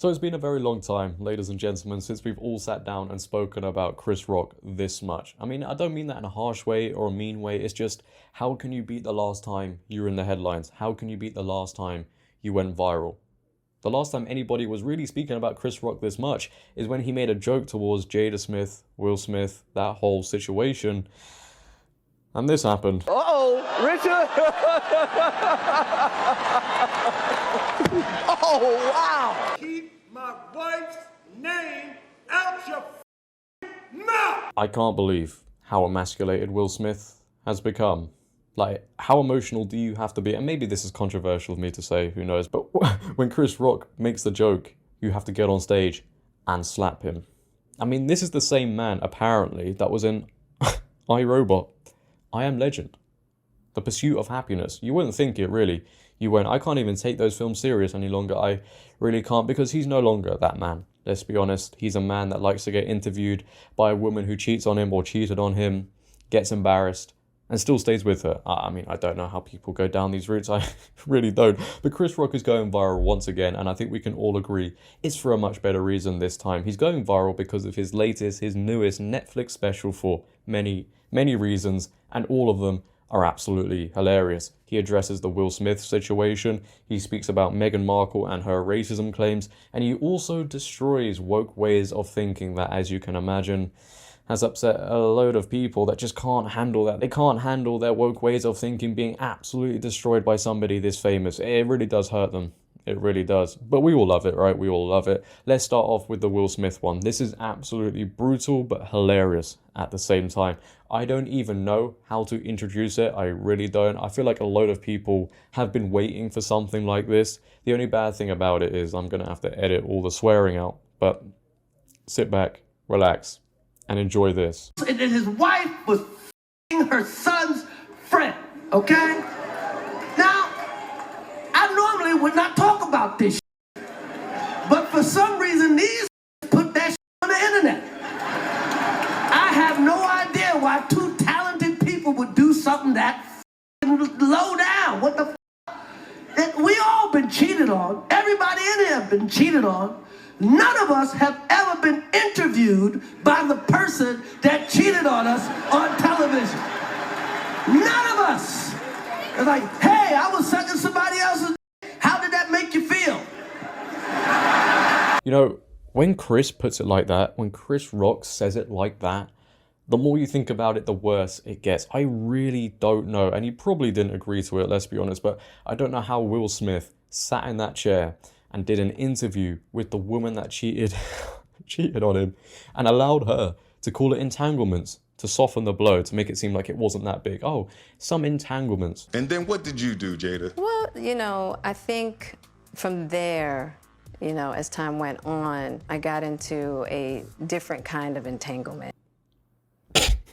So it's been a very long time, ladies and gentlemen, since we've all sat down and spoken about Chris Rock this much. I mean, I don't mean that in a harsh way or a mean way. It's just, how can you beat the last time you were in the headlines? How can you beat the last time you went viral? The last time anybody was really speaking about Chris Rock this much is when he made a joke towards Jada Smith, Will Smith, that whole situation. And this happened. Uh-oh, Richard! Oh, wow! Keep my wife's name out your mouth! I can't believe how emasculated Will Smith has become. Like, how emotional do you have to be? And maybe this is controversial of me to say, who knows, but when Chris Rock makes the joke, you have to get on stage and slap him. I mean, this is the same man, apparently, that was in iRobot, I Am Legend, The Pursuit of Happiness. You wouldn't think it, really. You won't. I can't even take those films serious any longer. I really can't, because he's no longer that man. Let's be honest. He's a man that likes to get interviewed by a woman who cheats on him or cheated on him, gets embarrassed, and still stays with her. I mean, I don't know how people go down these routes. I really don't. But Chris Rock is going viral once again, and I think we can all agree it's for a much better reason this time. He's going viral because of his newest Netflix special for many, many reasons, and all of them are absolutely hilarious. He addresses the Will Smith situation, he speaks about Meghan Markle and her racism claims, and he also destroys woke ways of thinking that, as you can imagine, has upset a load of people that just can't handle that. They can't handle their woke ways of thinking being absolutely destroyed by somebody this famous. It really does hurt them. It really does. But we all love it, right? We all love it. Let's start off with the Will Smith one. This is absolutely brutal but hilarious at the same time. I don't even know how to introduce it. I really don't. I feel like a load of people have been waiting for something like this. The only bad thing about it is I'm going to have to edit all the swearing out. But sit back, relax, and enjoy this. And his wife was her son's friend, okay? Now, I normally would not talk about this but for some reason these put that on the internet. I have no idea why two talented people would do something that low down. What the we all been cheated on. Everybody in here have been cheated on. None of us have ever been interviewed by the person that cheated on us on television. None of us. It's like, hey, I was sucking somebody else's. How did that make you feel? You know, when Chris puts it like that, when Chris Rock says it like that, the more you think about it, the worse it gets. I really don't know, and he probably didn't agree to it, let's be honest, but I don't know how Will Smith sat in that chair and did an interview with the woman that cheated on him and allowed her to call it entanglements, to soften the blow, to make it seem like it wasn't that big. Oh, some entanglements. And then what did you do, Jada? Well, you know, I think from there, you know, as time went on, I got into a different kind of entanglement.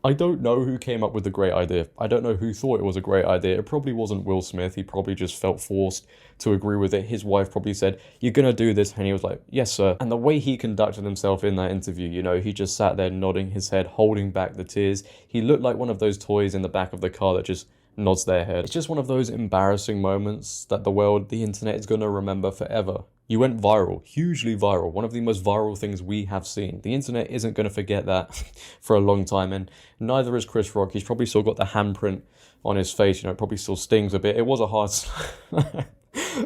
I don't know who came up with the great idea. I don't know who thought it was a great idea. It probably wasn't Will Smith. He probably just felt forced to agree with it. His wife probably said, "You're gonna do this," and he was like, "Yes, sir." And the way he conducted himself in that interview, you know, he just sat there nodding his head, holding back the tears. He looked like one of those toys in the back of the car that just nods their head. It's just one of those embarrassing moments that the internet is gonna remember forever. You went viral, hugely viral, one of the most viral things we have seen. The internet isn't going to forget that for a long time, and neither is Chris Rock. He's probably still got the handprint on his face, you know, it probably still stings a bit. It was a hard slap.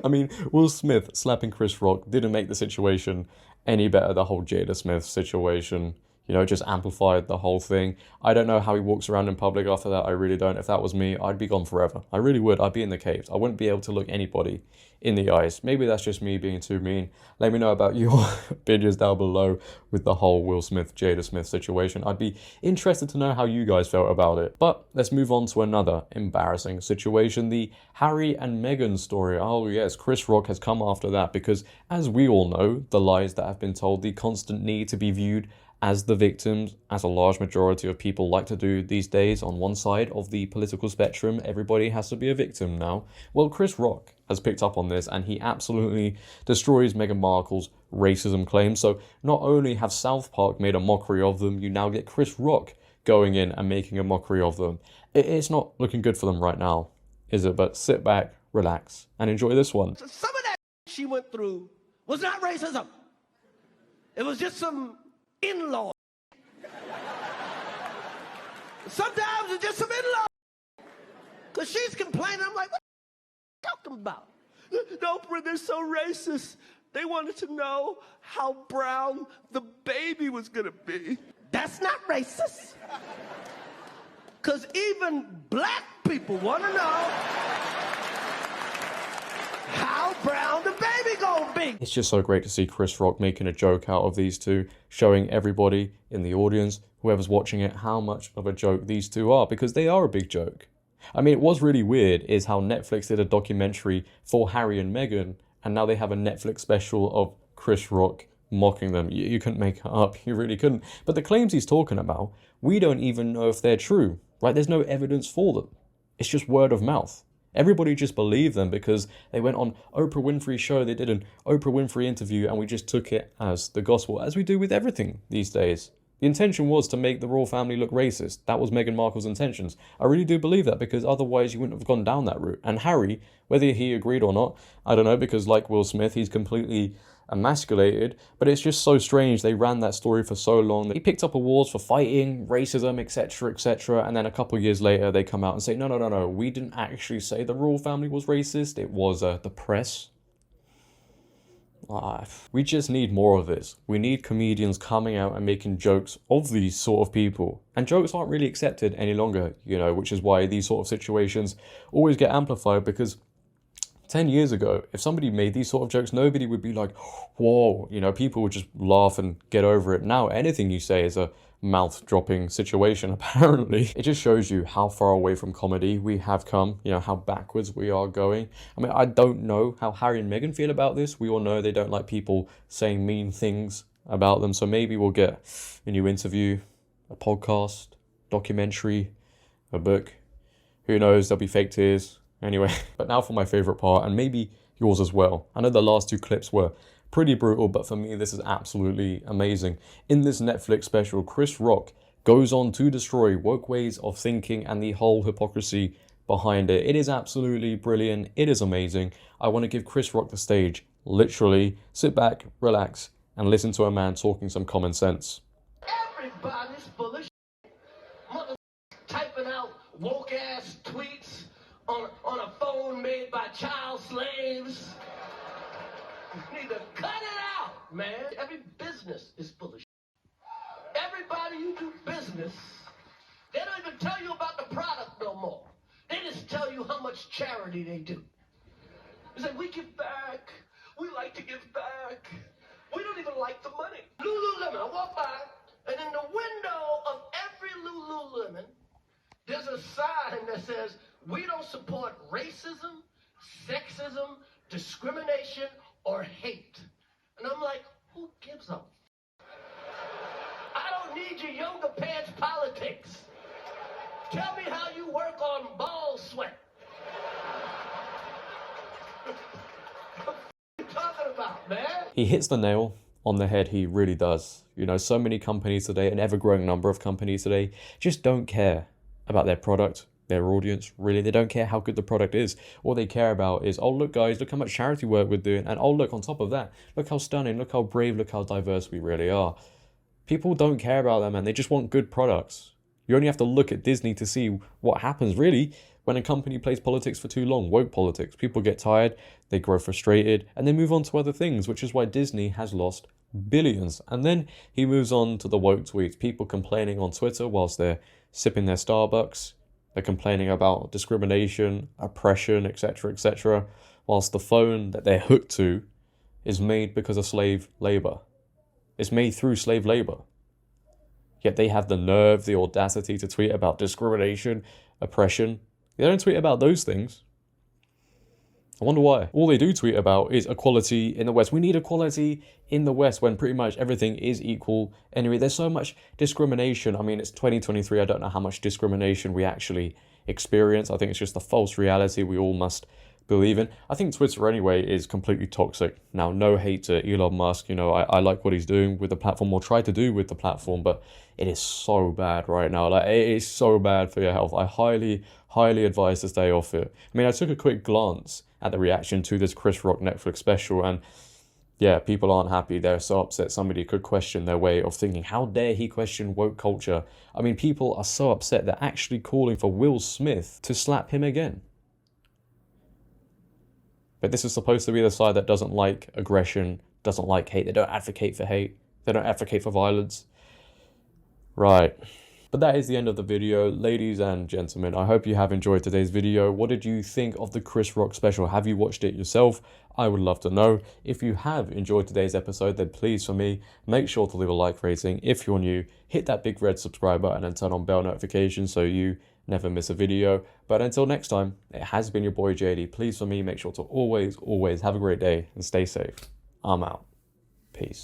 I mean, Will Smith slapping Chris Rock didn't make the situation any better. The whole Jada Smith situation, you know, just amplified the whole thing. I don't know how he walks around in public after that. I really don't. If that was me, I'd be gone forever. I really would. I'd be in the caves. I wouldn't be able to look anybody in the eyes. Maybe that's just me being too mean. Let me know about your opinions down below with the whole Will Smith, Jada Smith situation. I'd be interested to know how you guys felt about it. But let's move on to another embarrassing situation, the Harry and Meghan story. Oh yes, Chris Rock has come after that because, as we all know, the lies that have been told, the constant need to be viewed as the victims, as a large majority of people like to do these days on one side of the political spectrum. Everybody has to be a victim now. Well, Chris Rock has picked up on this and he absolutely destroys Meghan Markle's racism claims. So not only have South Park made a mockery of them, you now get Chris Rock going in and making a mockery of them. It's not looking good for them right now, is it? But sit back, relax, and enjoy this one. Some of that she went through was not racism. It was just some in-law. Sometimes it's just some in-law. Because she's complaining. I'm like, what are you talking about? No, they're so racist. They wanted to know how brown the baby was going to be. That's not racist. Because even black people want to know how brown the baby gonna be. It's just so great to see Chris Rock making a joke out of these two, showing everybody in the audience, whoever's watching it, how much of a joke these two are, because they are a big joke. I mean, what's really weird is how Netflix did a documentary for Harry and Meghan, and now they have a Netflix special of Chris Rock mocking them. You couldn't make it up, you really couldn't. But the claims he's talking about, we don't even know if they're true, right? There's no evidence for them. It's just word of mouth. Everybody just believed them because they went on Oprah Winfrey's show, they did an Oprah Winfrey interview, and we just took it as the gospel, as we do with everything these days. The intention was to make the royal family look racist. That was Meghan Markle's intentions. I really do believe that, because otherwise you wouldn't have gone down that route. And Harry, whether he agreed or not, I don't know, because like Will Smith, he's completely emasculated, but it's just so strange they ran that story for so long. He picked up awards for fighting racism, etc., and then a couple of years later they come out and say, no, we didn't actually say the royal family was racist, it was the press. We just need more of this. We need comedians coming out and making jokes of these sort of people. And jokes aren't really accepted any longer, which is why these sort of situations always get amplified, because 10 years ago, if somebody made these sort of jokes, nobody would be like, whoa, people would just laugh and get over it. Now, anything you say is a mouth-dropping situation, apparently. It just shows you how far away from comedy we have come, how backwards we are going. I mean, I don't know how Harry and Meghan feel about this. We all know they don't like people saying mean things about them, so maybe we'll get a new interview, a podcast, documentary, a book. Who knows, there'll be fake tears. Anyway, but now for my favourite part, and maybe yours as well. I know the last two clips were pretty brutal, but for me this is absolutely amazing. In this Netflix special, Chris Rock goes on to destroy woke ways of thinking and the whole hypocrisy behind it. It is absolutely brilliant. It is amazing. I want to give Chris Rock the stage. Literally, sit back, relax, and listen to a man talking some common sense. Everybody's full of shit. Mother typing out woke-ass tweets on a phone made by child slaves. You need to cut it out, man. Every business is full of shit. Everybody you do business, they don't even tell you about the product no more. They just tell you how much charity they do. They say, we give back. We like to give back. We don't even like the money. Lululemon, I walk by, and in the window of every Lululemon, there's a sign that says, we don't support racism, sexism, discrimination, or hate. And I'm like, who gives a I don't need your yoga pants politics. Tell me how you work on ball sweat. What are you talking about, man? He hits the nail on the head, he really does. So many companies today, an ever-growing number of companies today, just don't care about their product, their audience, really. They don't care how good the product is. All they care about is, oh, look, guys, look how much charity work we're doing. And, oh, look, on top of that, look how stunning, look how brave, look how diverse we really are. People don't care about that, man. They just want good products. You only have to look at Disney to see what happens, really, when a company plays politics for too long, woke politics. People get tired, they grow frustrated, and they move on to other things, which is why Disney has lost billions. And then he moves on to the woke tweets. People complaining on Twitter whilst they're sipping their Starbucks. They're complaining about discrimination, oppression, etc., whilst the phone that they're hooked to is made because of slave labour. It's made through slave labour. Yet they have the nerve, the audacity to tweet about discrimination, oppression. They don't tweet about those things. I wonder why. All they do tweet about is equality in the West. We need equality in the West when pretty much everything is equal. Anyway, there's so much discrimination. I mean, it's 2023. I don't know how much discrimination we actually experience. I think it's just a false reality we all must believe in. I think Twitter anyway is completely toxic. Now, no hate to Elon Musk. I like what he's doing with the platform, or try to do with the platform, but it is so bad right now. Like, it is so bad for your health. I highly advise to stay off it. I mean, I took a quick glance at the reaction to this Chris Rock Netflix special, and Yeah, people aren't happy. They're so upset somebody could question their way of thinking. How dare he question woke culture? I mean, people are so upset they're actually calling for Will Smith to slap him again. But this is supposed to be the side that doesn't like aggression, doesn't like hate. They don't advocate for hate. They don't advocate for violence. Right. But that is the end of the video. Ladies and gentlemen, I hope you have enjoyed today's video. What did you think of the Chris Rock special? Have you watched it yourself? I would love to know. If you have enjoyed today's episode, then please, for me, make sure to leave a like rating. If you're new, hit that big red subscribe button and turn on bell notifications so you never miss a video. But until next time, it has been your boy JD. Please, for me, make sure to always have a great day and stay safe. I'm out. Peace.